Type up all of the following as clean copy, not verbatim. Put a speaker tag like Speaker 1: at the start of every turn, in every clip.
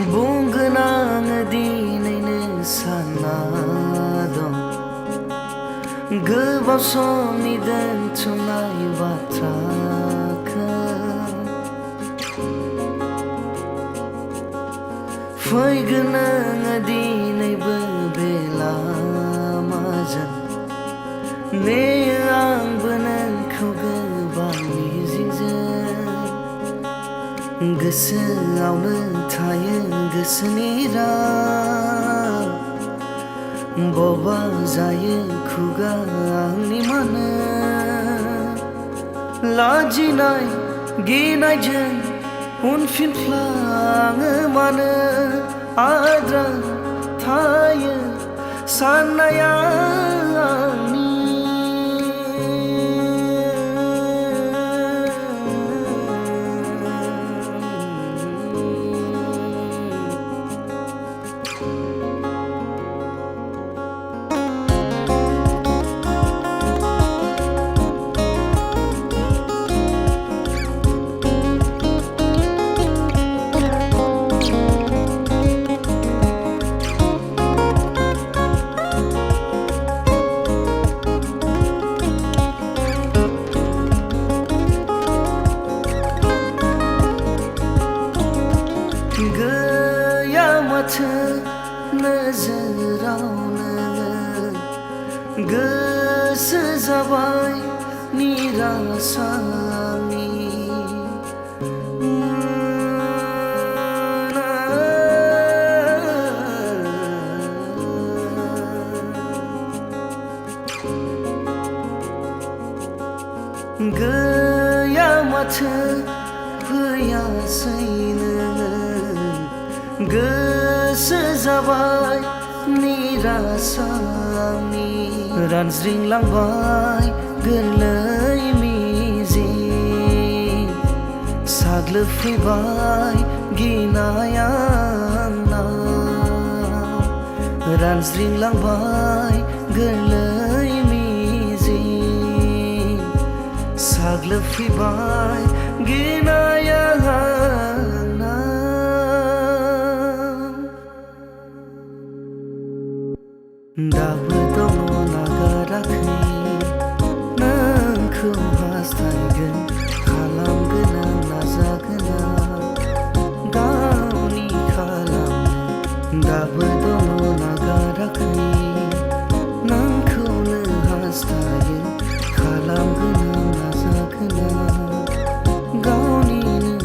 Speaker 1: बुंगोन आङो दिनैनो सानना दं गोबाव समनि दोनथुमनाय बाथ्राखौ फैगोन आङो दिनैबो बे लामाजों नेयो आंबो नोंखौ गोबां मिजिंजों गोसोआवनो थायो गोसोनि राव बबा जायो खुगा आंनि मानो लाजिनाय गिनायजों उनफिनफ्लाङो मानो आद्रा थायो साननाया आंनि गैया माथो नोजोरावनो गोसो जाबाय निरासानि गैया माथो फैयासै नोङो गोसो जाबाय निरासानि रानज्रिंलांबाय गोरलै मिजिं साग्लोबफैबाय गिनाया आंनाव रानज्रिंलांबाय गोरलै मिजिं साग्लोबफैबाय गिनाया दाबो दङ नागाराखै नोंखौ हास्थायगोन खालामगोन आं नाजागोन आं गावनि खालामनो दाबो दङ नागाराखै नोंखौनो हास्थायो खालामगोन आं नाजागोन आं गावनिनो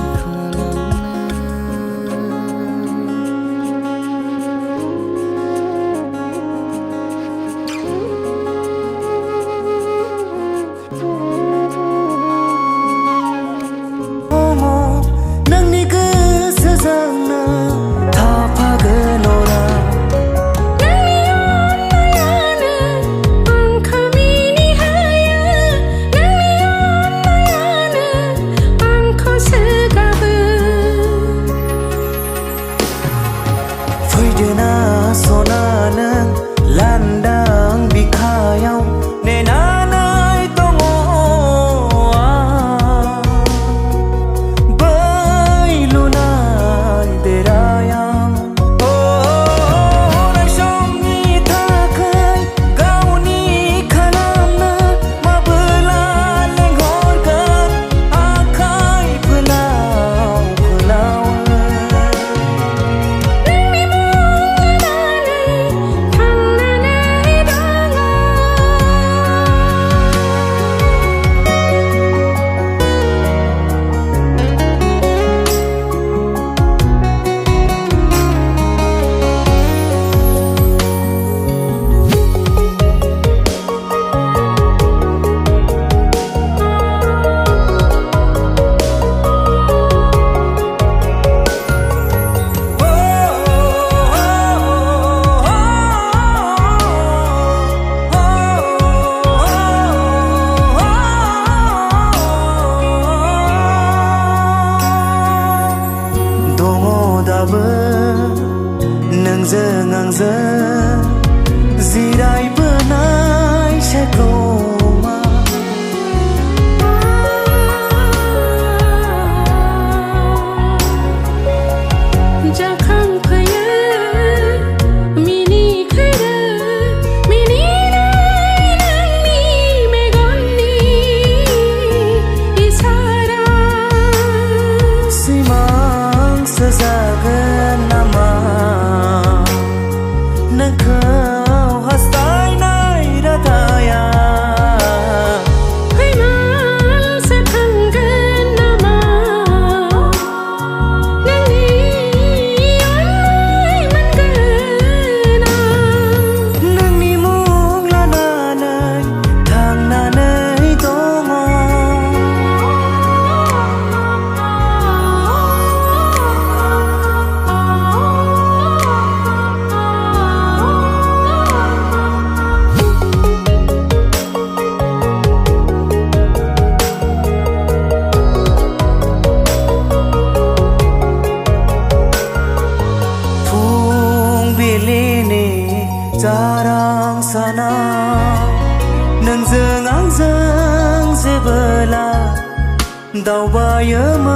Speaker 1: दावबायोमोन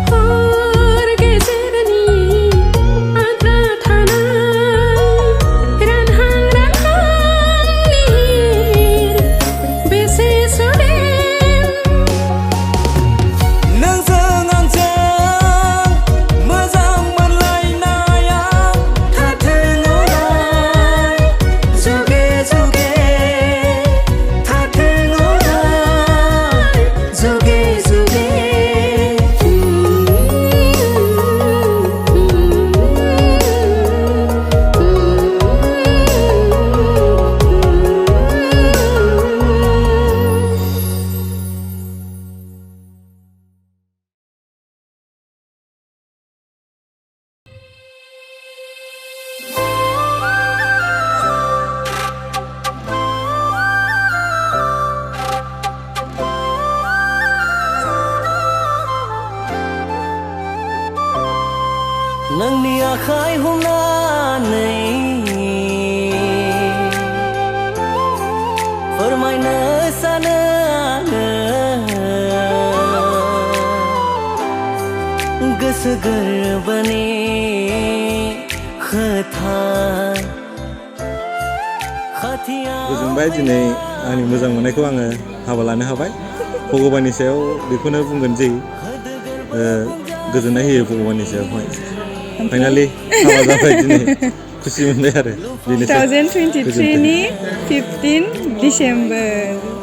Speaker 2: हर गेजेरनि आद्रा थानाय रानहां रानहांनि बेसे सुदेम
Speaker 1: नोंजों आंजों मोजां मोनलायनाया थाथों अराय जुगे जुगे थाथों अराय जुगे जुगे नोंनि आखाइ हमनानै फोरमायनो सानो आङो गोसो गोरबोनि खोथा खाथियाव
Speaker 3: गोजोनबाय दिनै आंनि मोजां मोननायखौ आङो हाबा लानो हाबाय भगबाननि सायाव बेखौनो बुंगोन जे गोजोननाय होयो भगबाननि सायावहाय फाइनालि हाबा जाबाय दिनै खुसि मोनबाय आरो बेनोसै
Speaker 4: 2023 नि 15 डिसेम्बर